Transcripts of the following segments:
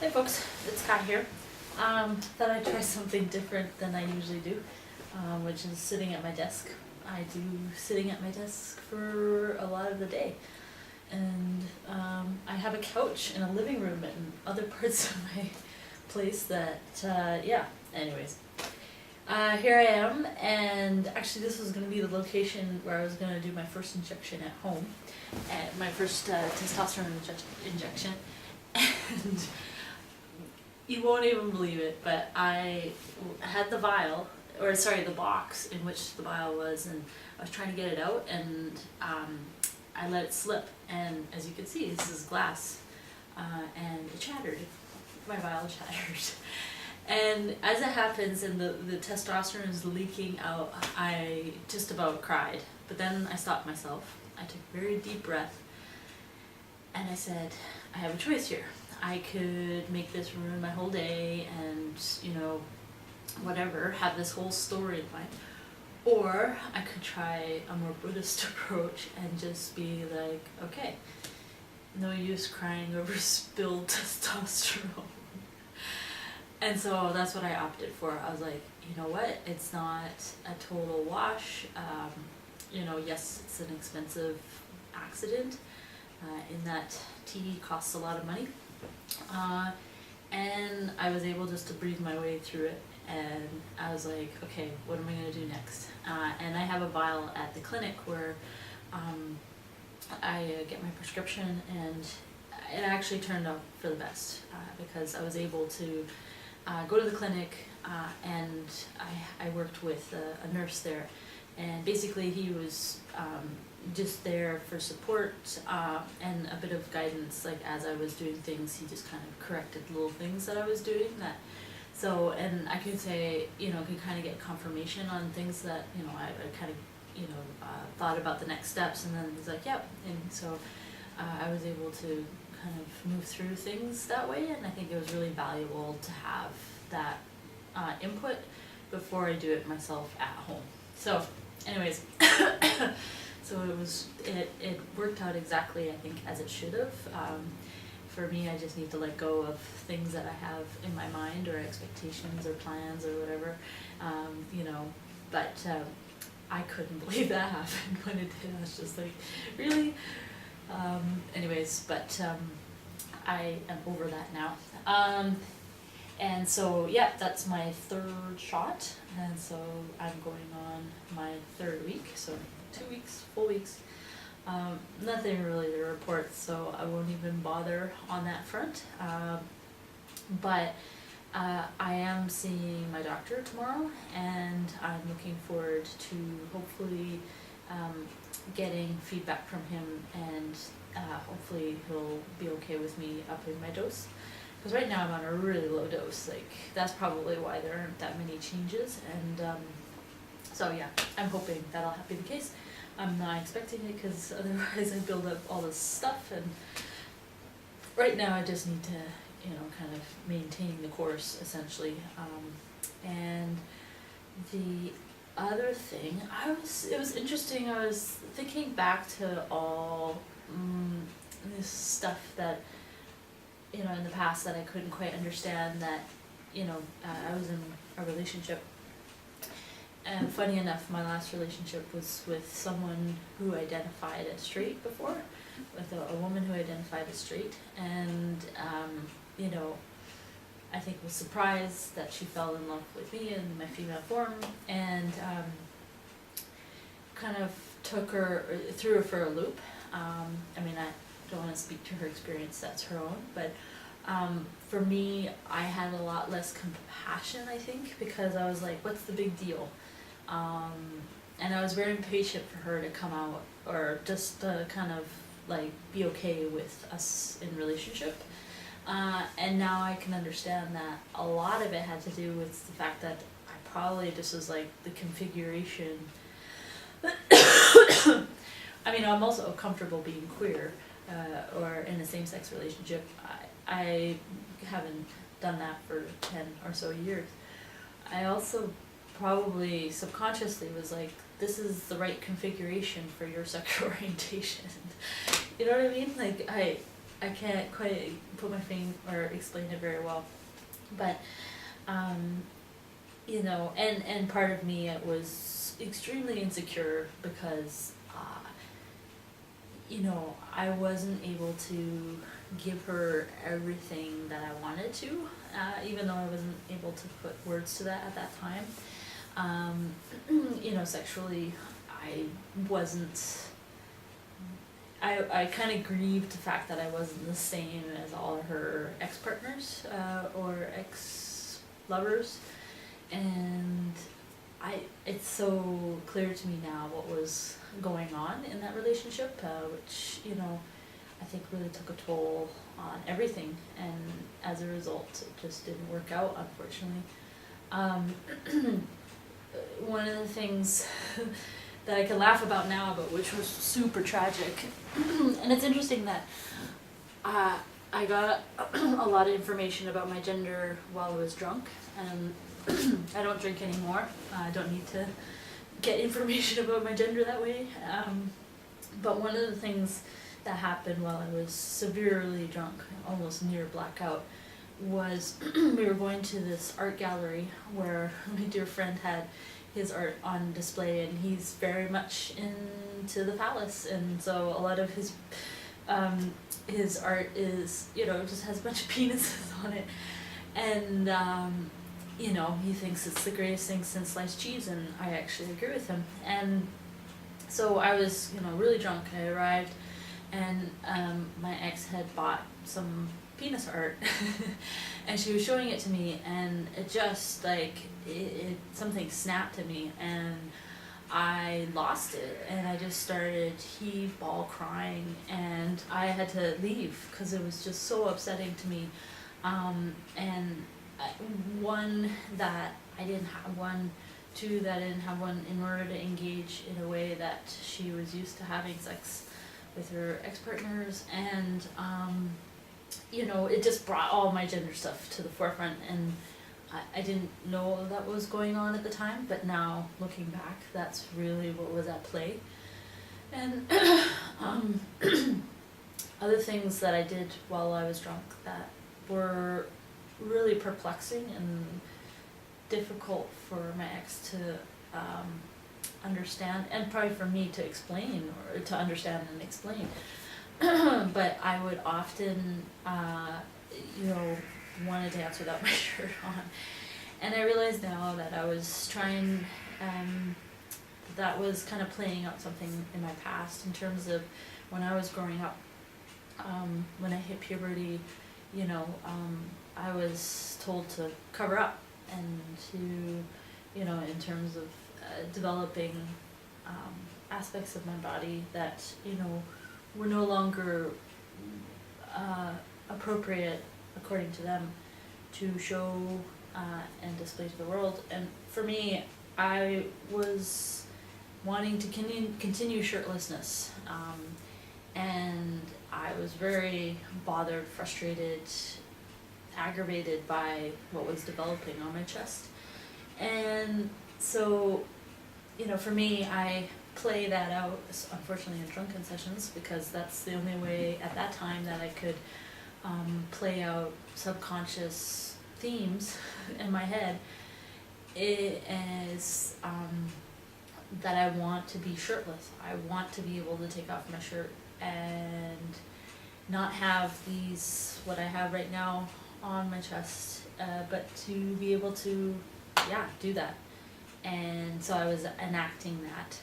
Hey folks, it's Kat here. Thought I'd try something different than I usually do, which is sitting at my desk. I do sitting at my desk for a lot of the day. And I have a couch in a living room and other parts of my place that, anyways. Here I am, and actually this was going to be the location where I was going to do my first injection at home, and my first testosterone injection. And you won't even believe it, but I had the vial, or sorry, the box in which the vial was, and I was trying to get it out, and I let it slip, and as you can see, this is glass, and it shattered. My vial shattered. And as it happens and the testosterone is leaking out, I just about cried. But then I stopped myself. I took a very deep breath, and I said, I have a choice here. I could make this ruin my whole day and, whatever, have this whole storyline. Or I could try a more Buddhist approach and just be like, okay, no use crying over spilled testosterone. And so that's what I opted for. I was like, you know what, it's not a total wash. Yes, it's an expensive accident in that tea costs a lot of money. And I was able just to breathe my way through it, and I was like, okay, what am I going to do next? And I have a vial at the clinic where I get my prescription, and it actually turned out for the best because I was able to go to the clinic, and I worked with a nurse there, and basically he was just there for support and a bit of guidance. Like as I was doing things, he just kind of corrected little things that I was doing. And I could say, could kind of get confirmation on things that I kind of thought about the next steps, and then he's like, yep. And so I was able to kind of move through things that way, and I think it was really valuable to have that input before I do it myself at home. So anyways, so it worked out exactly, I think, as it should have. For me, I just need to let go of things that I have in my mind, or expectations or plans or whatever, but I couldn't believe that happened when it did. I was just like, really? I am over that now. And so, that's my third shot, and so I'm going on my third week, so 2 weeks, full weeks. Nothing really to report, so I won't even bother on that front. But I am seeing my doctor tomorrow, and I'm looking forward to hopefully getting feedback from him, and hopefully he'll be okay with me upping my dose. Because right now I'm on a really low dose. Like, that's probably why there aren't that many changes. And I'm hoping that'll be the case. I'm not expecting it, because otherwise I build up all this stuff, and right now I just need to, kind of maintain the course, essentially. And the other thing, it was interesting, I was thinking back to all this stuff that, in the past that I couldn't quite understand, that, I was in a relationship. And funny enough, my last relationship was with someone who identified as straight before, with a woman who identified as straight, and, I think was surprised that she fell in love with me in my female form, and kind of threw her for a loop. I don't want to speak to her experience, that's her own, but for me, I had a lot less compassion, I think, because I was like, what's the big deal? And I was very impatient for her to come out, or just to kind of like be okay with us in relationship. And now I can understand that a lot of it had to do with the fact that I probably just was like the configuration. I'm also comfortable being queer, or in a same-sex relationship. I haven't done that for 10 or so years. I also probably subconsciously was like, this is the right configuration for your sexual orientation. You know what I mean? Like, I I can't quite put my finger or explain it very well, but you know, and part of me was extremely insecure because you know, I wasn't able to give her everything that I wanted to, even though I wasn't able to put words to that at that time. You know, sexually, I wasn't. I kind of grieved the fact that I wasn't the same as all of her ex-partners or ex-lovers, and it's so clear to me now what was going on in that relationship, which, you know, I think really took a toll on everything, and as a result it just didn't work out, unfortunately. One of the things that I can laugh about now, but which was super tragic, and it's interesting that I got a lot of information about my gender while I was drunk, and I don't drink anymore. I don't need to get information about my gender that way. But one of the things that happened while I was severely drunk, almost near blackout, was we were going to this art gallery where my dear friend had his art on display, and he's very much into the phallus, and so a lot of his art is, you know, just has a bunch of penises on it, and you know, he thinks it's the greatest thing since sliced cheese, and I actually agree with him. And so I was, you know, really drunk. I arrived, and my ex had bought some penis art, and she was showing it to me, and it just like something snapped to me, and I lost it, and I just started ball crying, and I had to leave because it was just so upsetting to me. And one, that I didn't have one, two, that I didn't have one in order to engage in a way that she was used to having sex with her ex-partners, and you know, it just brought all my gender stuff to the forefront, and I didn't know that was going on at the time, but now looking back, that's really what was at play. And other things that I did while I was drunk that were really perplexing and difficult for my ex to understand, and probably for me to explain, or to understand and explain. But I would often, you know, want to dance without my shirt on. And I realize now that I was trying, that was kind of playing out something in my past in terms of when I was growing up. When I hit puberty, you know, I was told to cover up, and to, you know, in terms of developing aspects of my body that, you know, were no longer appropriate, according to them, to show and display to the world. And for me, I was wanting to continue shirtlessness, and I was very bothered, frustrated, aggravated by what was developing on my chest. And so, you know, for me, I play that out, unfortunately, in drunken sessions, because that's the only way at that time that I could play out subconscious themes in my head. It is that I want to be shirtless. I want to be able to take off my shirt and not have these, what I have right now on my chest, but to be able to, yeah, do that. And so I was enacting that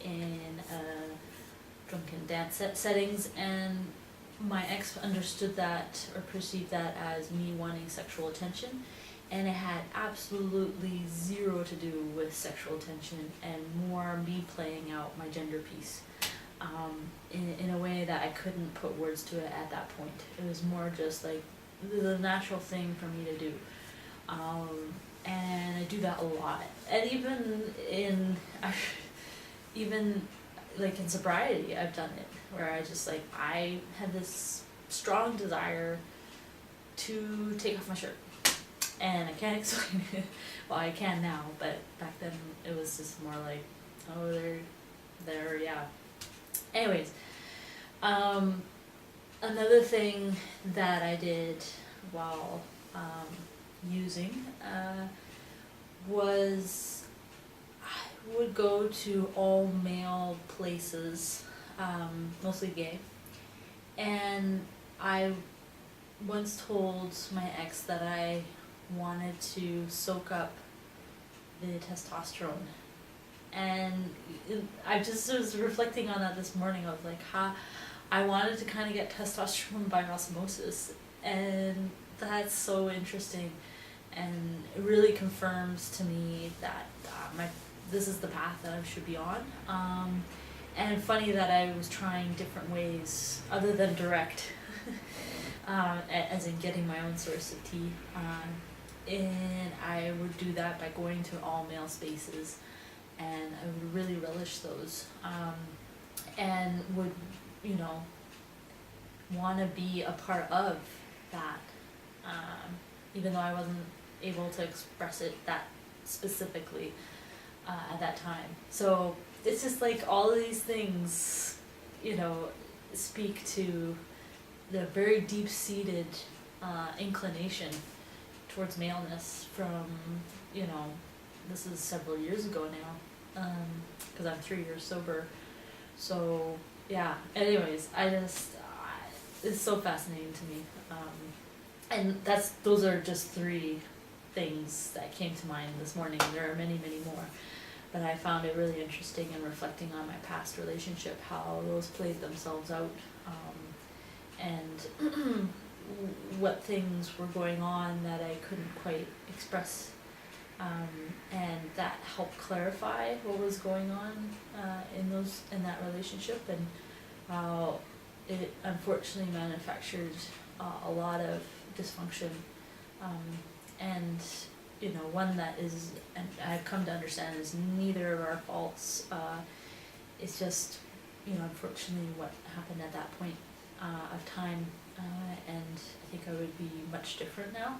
in drunken dance settings, and my ex understood that, or perceived that as me wanting sexual attention, and it had absolutely zero to do with sexual attention, and more me playing out my gender piece in a way that I couldn't put words to it at that point. It was more just like the natural thing for me to do. And I do that a lot, and even like in sobriety, I've done it, where I just like, I had this strong desire to take off my shirt, and I can't explain it. Well, I can now, but back then it was just more like, oh, there, yeah. Anyways, another thing that I did while using was I would go to all male places, mostly gay, and I once told my ex that I wanted to soak up the testosterone. And I just was reflecting on that this morning. I was like, I wanted to kind of get testosterone by osmosis, and that's so interesting, and it really confirms to me that this is the path that I should be on. And funny that I was trying different ways other than direct, as in getting my own source of tea. And I would do that by going to all male spaces, and I would really relish those, and would, want to be a part of that, even though I wasn't able to express it that specifically at that time. So it's just like all of these things, speak to the very deep-seated inclination towards maleness from, this is several years ago now, because I'm 3 years sober. So yeah, anyways, it's so fascinating to me. And those are just 3 things that came to mind this morning. There are many, many more. But I found it really interesting in reflecting on my past relationship, how those played themselves out, and what things were going on that I couldn't quite express, and that helped clarify what was going on in that relationship, and how it unfortunately manufactured a lot of dysfunction, and one that is, and I've come to understand, is neither of our faults. It's just, unfortunately what happened at that point of time, and I think I would be much different now,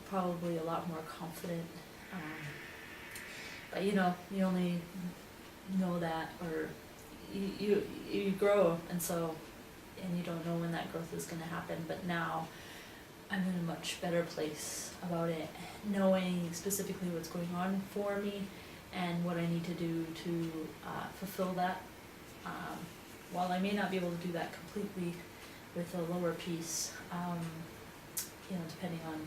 probably a lot more confident, but you only know that, or you grow, and you don't know when that growth is going to happen. But now I'm in a much better place about it, knowing specifically what's going on for me and what I need to do to fulfill that. While I may not be able to do that completely with a lower piece, depending on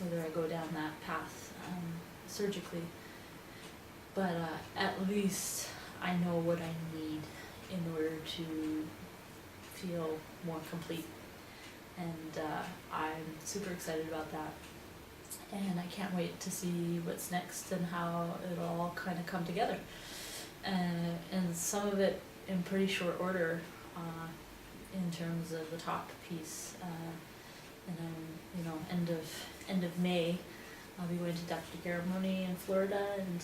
whether I go down that path surgically, but at least I know what I need in order to feel more complete. And I'm super excited about that, and I can't wait to see what's next and how it'll all kind of come together, and some of it in pretty short order, in terms of the top piece, and then end of May I'll be going to Dr. Ceremony in Florida, and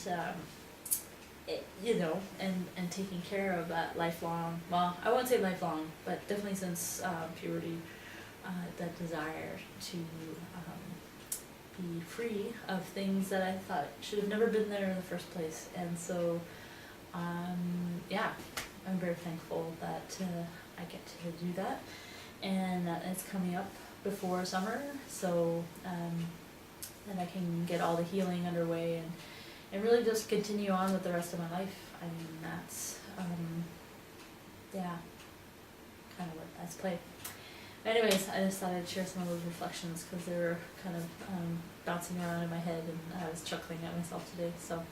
and taking care of that lifelong, well, I won't say lifelong, but definitely since puberty, that desire to be free of things that I thought should have never been there in the first place. And so, I'm very thankful that I get to do that, and that it's coming up before summer, so that I can get all the healing underway, and really just continue on with the rest of my life. I mean, that's, kind of what that's played. Anyways, I just thought I'd share some of those reflections, because they were kind of bouncing around in my head, and I was chuckling at myself today. So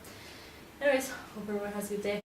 anyways, hope everyone has a good day.